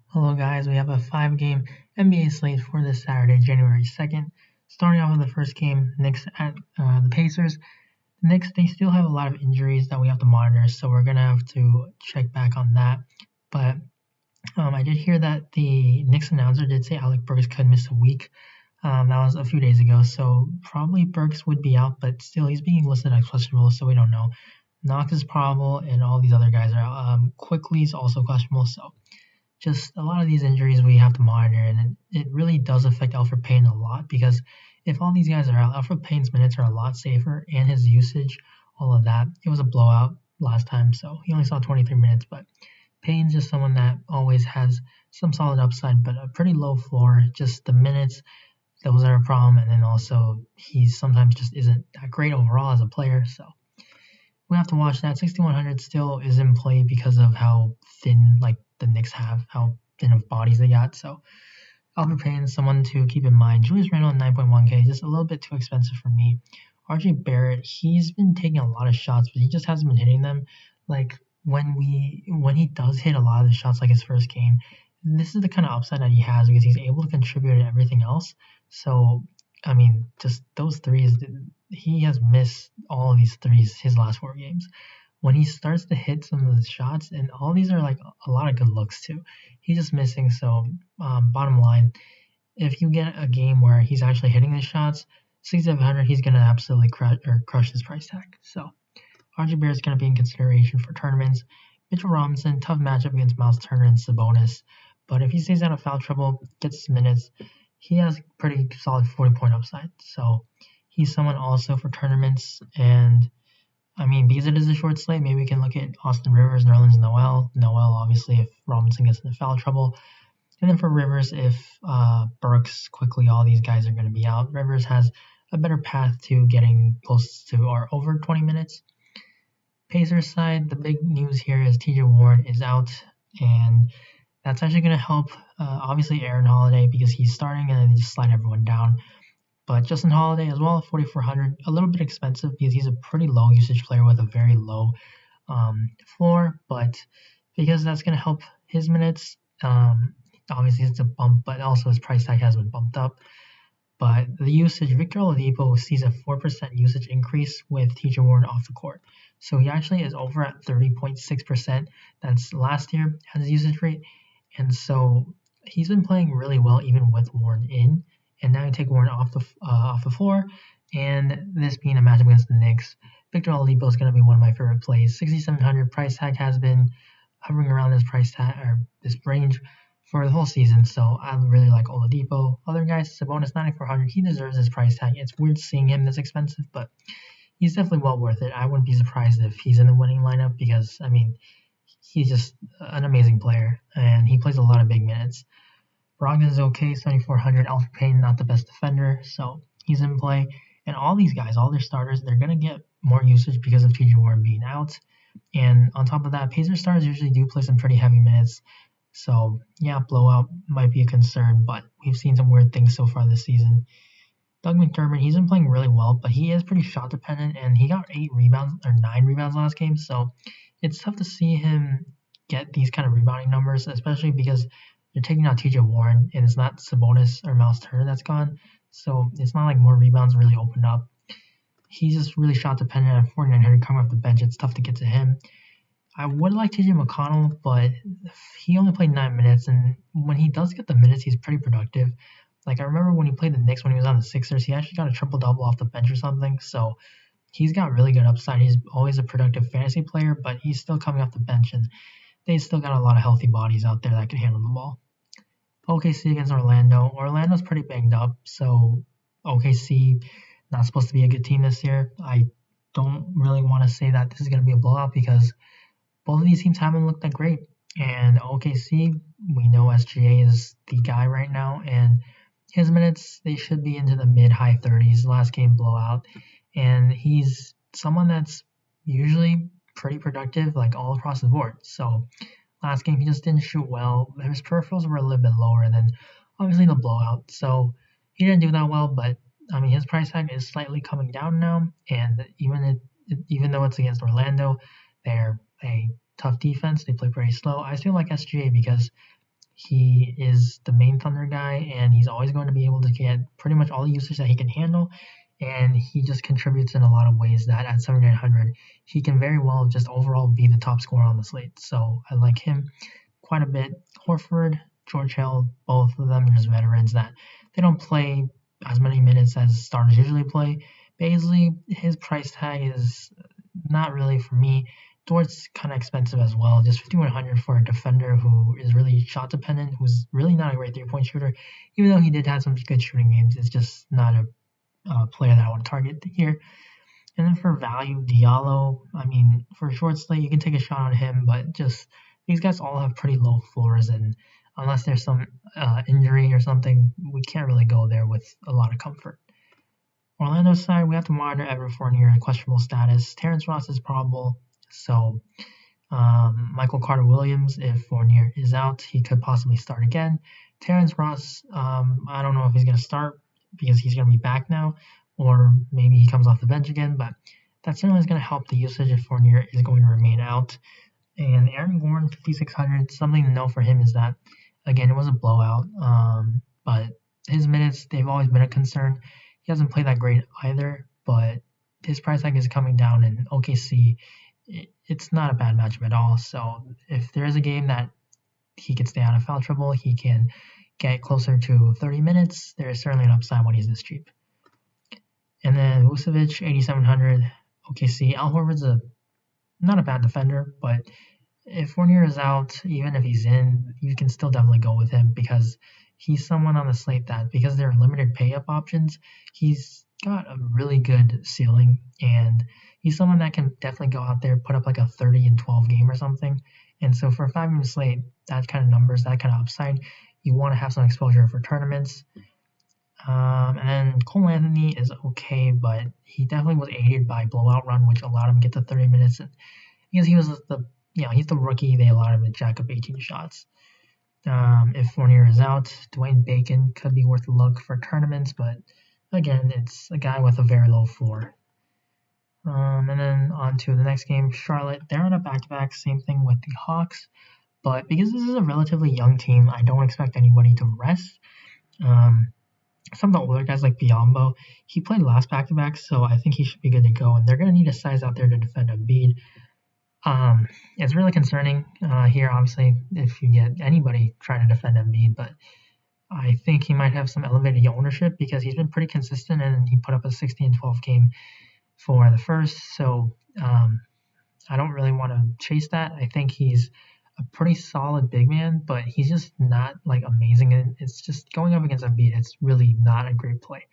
Hello, guys. We have a 5-game NBA slate for this Saturday, January 2nd. Starting off with the first game, Knicks at the Pacers. The Knicks, they still have a lot of injuries that we have to monitor, so we're going to have to check back on that. But I did hear that the Knicks announcer did say Alec Burks could miss a week. That was a few days ago, so probably Burks would be out, but still, he's being listed as questionable, so we don't know. Knox is probable, and all these other guys are out. Quickly is also questionable, so just a lot of these injuries we have to monitor, and it really does affect Alfred Payne a lot because if all these guys are out, Alfred Payne's minutes are a lot safer, and his usage, all of that. It was a blowout last time, so he only saw 23 minutes, but Payne's just someone that always has some solid upside, but a pretty low floor. Just the minutes, those are a problem, and then also he sometimes just isn't that great overall as a player, so we have to watch that. 6,100 still is in play because of how thin like the Knicks have, how thin of bodies they got. So Alfred Payne is someone to keep in mind. Julius Randle 9.1K, just a little bit too expensive for me. RJ Barrett, he's been taking a lot of shots, but he just hasn't been hitting them. Like when he does hit a lot of the shots, like his first game, this is the kind of upside that he has because he's able to contribute to everything else. So I mean, just those threes, he has missed all of these threes his last 4 games. When he starts to hit some of the shots, and all these are like a lot of good looks too, he's just missing. So, bottom line, if you get a game where he's actually hitting the shots, 6,700, he's gonna absolutely crush his price tag. So, RJ Barrett is gonna be in consideration for tournaments. Mitchell Robinson, tough matchup against Miles Turner and Sabonis, but if he stays out of foul trouble, gets minutes, he has pretty solid 40-point upside. So he's someone also for tournaments. And I mean, because it is a short slate, maybe we can look at Austin Rivers, Nerlens Noel. Noel, obviously, if Robinson gets into foul trouble. And then for Rivers, if Burks, quickly, all these guys are going to be out. Rivers has a better path to getting close to or over 20 minutes. Pacers side, the big news here is TJ Warren is out, and that's actually going to help, obviously, Aaron Holiday because he's starting and then just slide everyone down. But Justin Holiday as well, 4,400, a little bit expensive because he's a pretty low usage player with a very low floor. But because that's going to help his minutes, obviously it's a bump, but also his price tag has been bumped up. But the usage, Victor Oladipo sees a 4% usage increase with TJ Warren off the court. So he actually is over at 30.6%. That's last year as his usage rate. And so he's been playing really well even with Warren in. And now you take Warren off the floor. And this being a matchup against the Knicks, Victor Oladipo is going to be one of my favorite plays. 6,700 price tag has been hovering around this price tag or this range for the whole season. So I really like Oladipo. Other guys, Sabonis 9,400. He deserves his price tag. It's weird seeing him this expensive, but he's definitely well worth it. I wouldn't be surprised if he's in the winning lineup because I mean he's just an amazing player and he plays a lot of big minutes. Brogdon's okay, 7,400. Alfred Payne not the best defender, so he's in play. And all these guys, all their starters, they're gonna get more usage because of TJ Warren being out. And on top of that, Pacers stars usually do play some pretty heavy minutes. So yeah, blowout might be a concern, but we've seen some weird things so far this season. Doug McDermott, he's been playing really well, but he is pretty shot dependent, and he got 9 rebounds last game. So it's tough to see him get these kind of rebounding numbers, especially because you're taking out TJ Warren, and it's not Sabonis or Miles Turner that's gone. So it's not like more rebounds really opened up. He's just really shot dependent at 4,900 coming off the bench. It's tough to get to him. I would like TJ McConnell, but he only played 9 minutes, and when he does get the minutes, he's pretty productive. Like I remember when he played the Knicks when he was on the Sixers, he actually got a triple double off the bench or something. So he's got really good upside. He's always a productive fantasy player, but he's still coming off the bench, and they still got a lot of healthy bodies out there that can handle the ball. OKC against Orlando. Orlando's pretty banged up, so OKC not supposed to be a good team this year. I don't really want to say that this is going to be a blowout because both of these teams haven't looked that great. And OKC, we know SGA is the guy right now, and his minutes, they should be into the mid-high 30s. Last game blowout. And he's someone that's usually pretty productive, like all across the board. So last game, he just didn't shoot well. His peripherals were a little bit lower, and then obviously the blowout. So he didn't do that well, but I mean, his price tag is slightly coming down now. And even though it's against Orlando, they're a tough defense. They play pretty slow. I still like SGA because he is the main Thunder guy, and he's always going to be able to get pretty much all the usage that he can handle. And he just contributes in a lot of ways that at 7,900, he can very well just overall be the top scorer on the slate. So I like him quite a bit. Horford, George Hill, both of them are just veterans that they don't play as many minutes as starters usually play. Baisley, his price tag is not really for me. Dort's kind of expensive as well, just 5,100 for a defender who is really shot dependent, who's really not a great 3-point shooter. Even though he did have some good shooting games, it's just not a player that I want to target here. And then for value, Diallo, I mean, for a short slate, you can take a shot on him, but just these guys all have pretty low floors, and unless there's some injury or something, we can't really go there with a lot of comfort. Orlando side, we have to monitor Evan Fournier in questionable status. Terrence Ross is probable, so Michael Carter-Williams, if Fournier is out, he could possibly start again. Terrence Ross, I don't know if he's going to start because he's going to be back now, or maybe he comes off the bench again, but that certainly is going to help the usage if Fournier is going to remain out. And Aaron Gordon, 5,600, something to know for him is that, again, it was a blowout, but his minutes, they've always been a concern. He hasn't played that great either, but his price tag is coming down, and OKC, it's not a bad matchup at all. So if there is a game that he can stay out of foul trouble, he can get closer to 30 minutes, there is certainly an upside when he's this cheap. And then Vucevic, 8,700, OKC. Al Horford's not a bad defender, but if Fournier is out, even if he's in, you can still definitely go with him because he's someone on the slate that, because there are limited pay-up options, he's got a really good ceiling, and he's someone that can definitely go out there, put up like a 30 and 12 game or something. And so for a 5-game slate, that kind of numbers, that kind of upside, you want to have some exposure for tournaments. And then Cole Anthony is okay, but he definitely was aided by blowout run, which allowed him to get to 30 minutes. Because he was he's the rookie, they allowed him to jack up 18 shots. If Fournier is out, Dwayne Bacon could be worth a look for tournaments, but again, it's a guy with a very low floor. And then on to the next game, Charlotte. They're on a back-to-back, same thing with the Hawks, but because this is a relatively young team, I don't expect anybody to rest. Some of the older guys like Biyombo, he played last back-to-back, so I think he should be good to go, and they're going to need a size out there to defend Embiid. It's really concerning here, obviously, if you get anybody trying to defend Embiid, but I think he might have some elevated ownership because he's been pretty consistent, and he put up a 60 and 12 game for the first, so I don't really want to chase that. I think he's a pretty solid big man, but he's just not like amazing, and it's just going up against Embiid, it's really not a great play.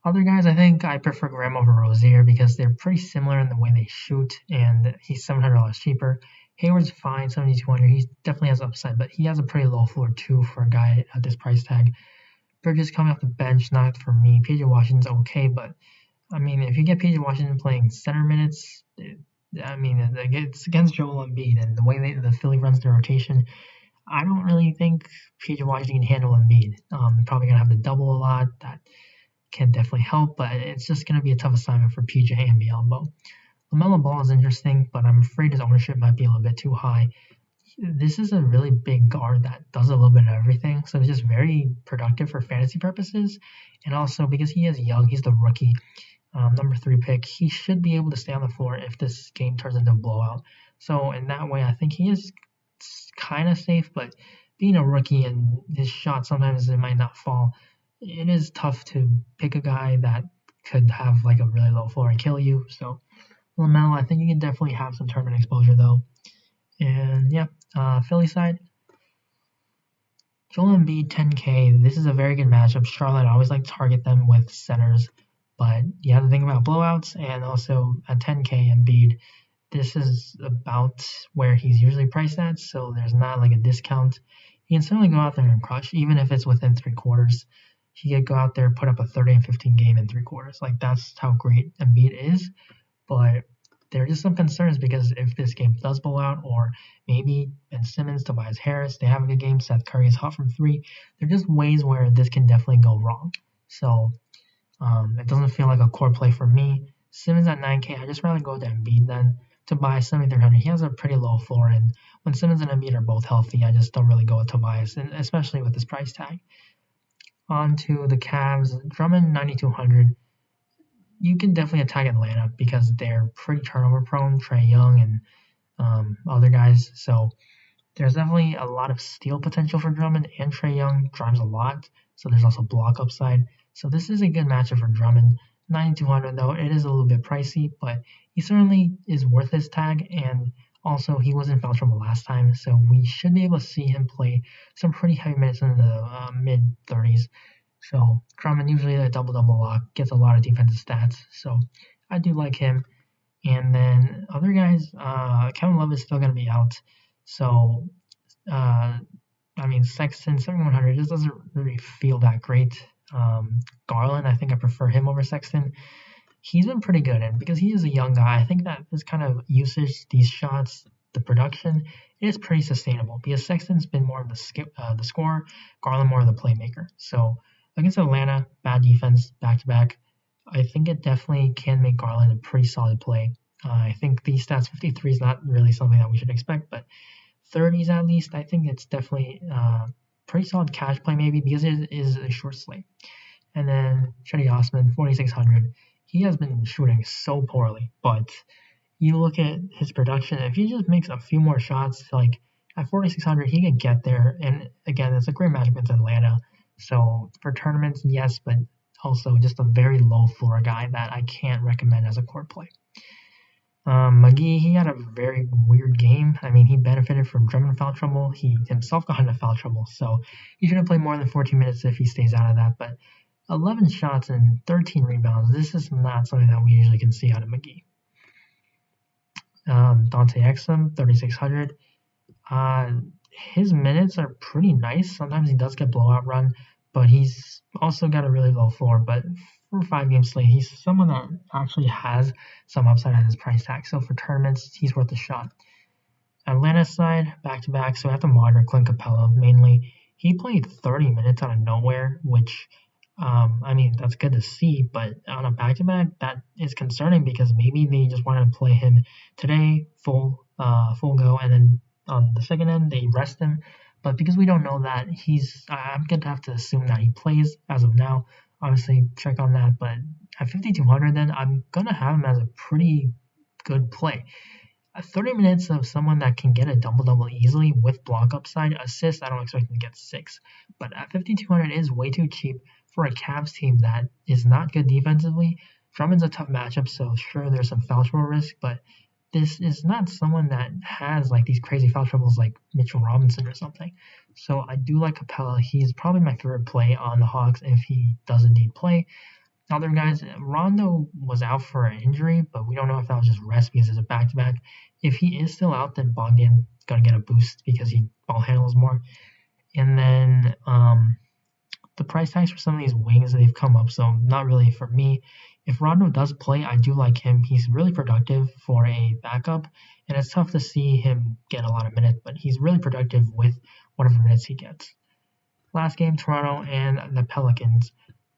Other guys, I think I prefer Graham over Rozier because they're pretty similar in the way they shoot, and he's $700 cheaper. Hayward's fine, 7,200. He definitely has upside, but he has a pretty low floor too for a guy at this price tag. Bridges coming off the bench, not for me. PJ Washington's okay, but I mean, if you get PJ Washington playing center minutes, it's against Joel Embiid, and the way the Philly runs their rotation, I don't really think PJ Washington can handle Embiid. They're probably gonna have to double a lot. That can definitely help, but it's just going to be a tough assignment for PJ and Biyombo. LaMelo Ball is interesting, but I'm afraid his ownership might be a little bit too high. This is a really big guard that does a little bit of everything, so it's just very productive for fantasy purposes, and also because he is young, he's the rookie, number 3 pick, he should be able to stay on the floor if this game turns into a blowout. So in that way, I think he is kind of safe, but being a rookie and his shot, sometimes it might not fall. It is tough to pick a guy that could have like a really low floor and kill you. So LaMelo, I think you can definitely have some tournament exposure though. And yeah, Philly side, Joel Embiid 10K. This is a very good matchup. Charlotte, I always like to target them with centers, but you have to think about blowouts, and also at 10K Embiid, this is about where he's usually priced at, so there's not like a discount. He can certainly go out there and crush, even if it's within 3 quarters. He could go out there, put up a 30 and 15 game in 3 quarters. Like, that's how great Embiid is. But there are just some concerns because if this game does blow out, or maybe Ben Simmons, Tobias Harris, they have a good game, Seth Curry is hot from 3, there are just ways where this can definitely go wrong. So it doesn't feel like a core play for me. Simmons at 9K, I just rather go to Embiid then. Tobias 7,300, he has a pretty low floor, and when Simmons and Embiid are both healthy, I just don't really go with Tobias, and especially with this price tag. On to the Cavs, Drummond 9,200. You can definitely attack Atlanta because they're pretty turnover prone, Trae Young and other guys. So there's definitely a lot of steal potential for Drummond, and Trae Young drives a lot, so there's also block upside. So this is a good matchup for Drummond. 9,200 though, it is a little bit pricey, but he certainly is worth his tag, and also he was in foul trouble last time, so we should be able to see him play some pretty heavy minutes in the mid 30s. So Drummond usually a double-double lock, gets a lot of defensive stats, so I do like him. And then other guys, Kevin Love is still going to be out. So, Sexton, 7,100 just doesn't really feel that great. Garland, I think I prefer him over Sexton. He's been pretty good, and because he is a young guy, I think that this kind of usage, these shots, the production is pretty sustainable because Sexton's been more of the scorer, Garland more of the playmaker. So against Atlanta, bad defense, back-to-back, I think it definitely can make Garland a pretty solid play. I think these stats, 53 is not really something that we should expect, but 30s at least, I think it's definitely pretty solid cash play maybe because it is a short slate. And then Cedi Osman, 4,600. He has been shooting so poorly, but you look at his production, if he just makes a few more shots, like at 4,600, he can get there. And again, it's a great matchup against Atlanta. So for tournaments, yes, but also just a very low floor guy that I can't recommend as a court play. McGee, he had a very weird game. I mean, he benefited from Drummond foul trouble. He himself got into foul trouble, so he shouldn't play more than 14 minutes if he stays out of that. But 11 shots and 13 rebounds, this is not something that we usually can see out of McGee. Dante Exum, 3,600. His minutes are pretty nice. Sometimes he does get blowout run, but he's also got a really low floor. But for 5-game slate, he's someone that actually has some upside at his price tag. So for tournaments, he's worth a shot. Atlanta side, back-to-back, so we have to monitor Clint Capella mainly. He played 30 minutes out of nowhere, which, that's good to see, but on a back-to-back, that is concerning because maybe they just wanted to play him today, full go, and then on the second end, they rest him. But because we don't know that, I'm going to have to assume that he plays as of now. Obviously, check on that, but at 5,200, then I'm going to have him as a pretty good play. 30 minutes of someone that can get a double-double easily with block upside, assist, I don't expect him to get 6. But at 5,200 is way too cheap for a Cavs team that is not good defensively. Drummond's a tough matchup, so sure, there's some foul trouble risk, but this is not someone that has like these crazy foul troubles like Mitchell Robinson or something. So I do like Capella. He's probably my favorite play on the Hawks if he does indeed play. Other guys, Rondo was out for an injury, but we don't know if that was just rest because it's a back-to-back. If he is still out, then Bogdan's going to get a boost because he ball handles more. And then the price tags for some of these wings, they've come up, so not really for me. If Rondo does play, I do like him. He's really productive for a backup, and it's tough to see him get a lot of minutes, but he's really productive with whatever minutes he gets. Last game, Toronto and the Pelicans.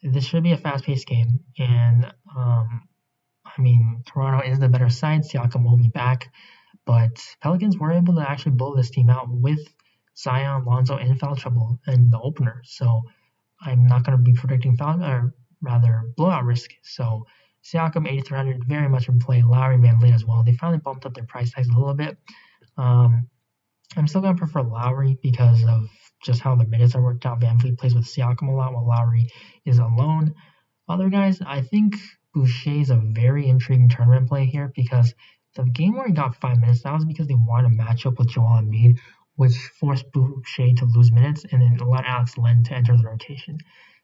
This should be a fast-paced game, and Toronto is the better side. Siakam will be back, but Pelicans were able to actually blow this team out with Zion, Lonzo, in foul trouble in the opener. So I'm not going to be predicting blowout risk. So Siakam 8,300 very much in play. Lowry, VanVleet as well. They finally bumped up their price tags a little bit. I'm still going to prefer Lowry because of just how the minutes are worked out. VanVleet plays with Siakam a lot while Lowry is alone. Other guys, I think Boucher is a very intriguing tournament play here because the game where he got 5 minutes, that was because they wanted to match up with Joel Embiid, which forced Boucher to lose minutes and then allowed Alex Len to enter the rotation.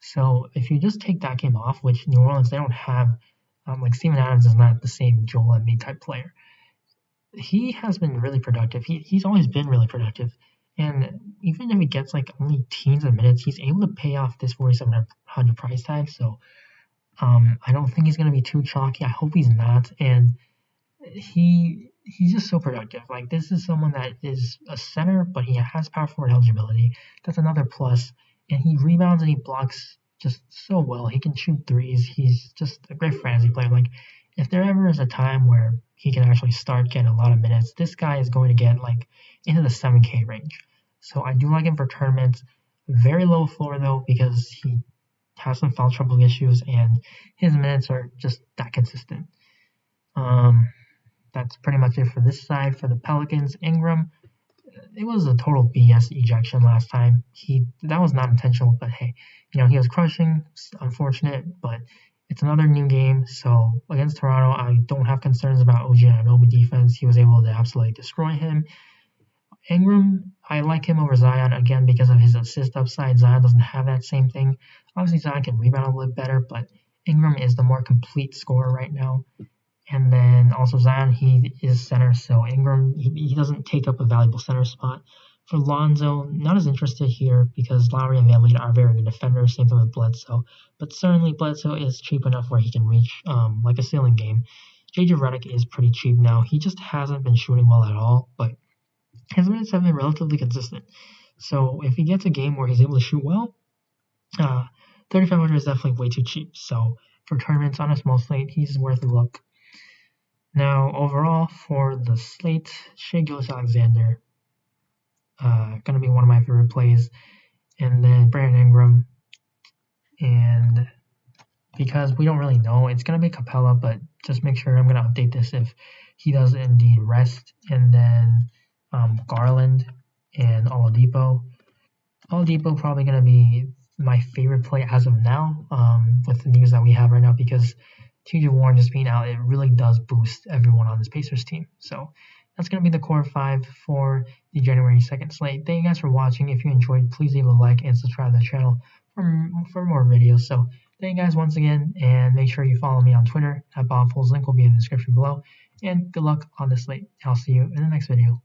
So if you just take that game off, which New Orleans, they don't have, Steven Adams is not the same Joel Embiid type player. He has been really productive. He's always been really productive. And even if he gets only teens of minutes, he's able to pay off this 4,700 price tag. So I don't think he's going to be too chalky. I hope he's not. And he's just so productive. This is someone that is a center, but he has power forward eligibility. That's another plus. And he rebounds and he blocks just so well. He can shoot threes. He's just a great fantasy player. If there ever is a time where he can actually start getting a lot of minutes. This guy is going to get like into the 7K range. So I do like him for tournaments. Very low floor though, because he has some foul trouble issues and his minutes are just that consistent. That's pretty much it for this side. For the Pelicans, Ingram, it was a total BS ejection last time. That was not intentional, but hey, he was crushing. It's unfortunate, but it's another new game. So against Toronto, I don't have concerns about OG Anunoby defense. He was able to absolutely destroy him. Ingram, I like him over Zion again because of his assist upside. Zion doesn't have that same thing. Obviously, Zion can rebound a little bit better, but Ingram is the more complete scorer right now. And then also Zion, he is center, so Ingram, he doesn't take up a valuable center spot. For Lonzo, not as interested here because Lowry and VanVleet are very good defenders, same thing with Bledsoe. But certainly Bledsoe is cheap enough where he can reach like a ceiling game. JJ Redick is pretty cheap now. He just hasn't been shooting well at all, but his minutes have been relatively consistent. So if he gets a game where he's able to shoot well, 3,500 is definitely way too cheap. So for tournaments on a small slate, he's worth a look. Now, overall, for the slate, Shai Gilgeous-Alexander, going to be one of my favorite plays. And then Brandon Ingram. And because we don't really know, it's going to be Capella, but just make sure I'm going to update this if he does indeed rest. And then Garland and Oladipo. Oladipo probably going to be my favorite play as of now with the news that we have right now because TJ Warren just being out, it really does boost everyone on this Pacers team. So that's going to be the core 5 for the January 2nd slate. Thank you guys for watching. If you enjoyed, please leave a like and subscribe to the channel for more videos. So thank you guys once again, and make sure you follow me on Twitter at BobFools. Link will be in the description below. And good luck on this slate. I'll see you in the next video.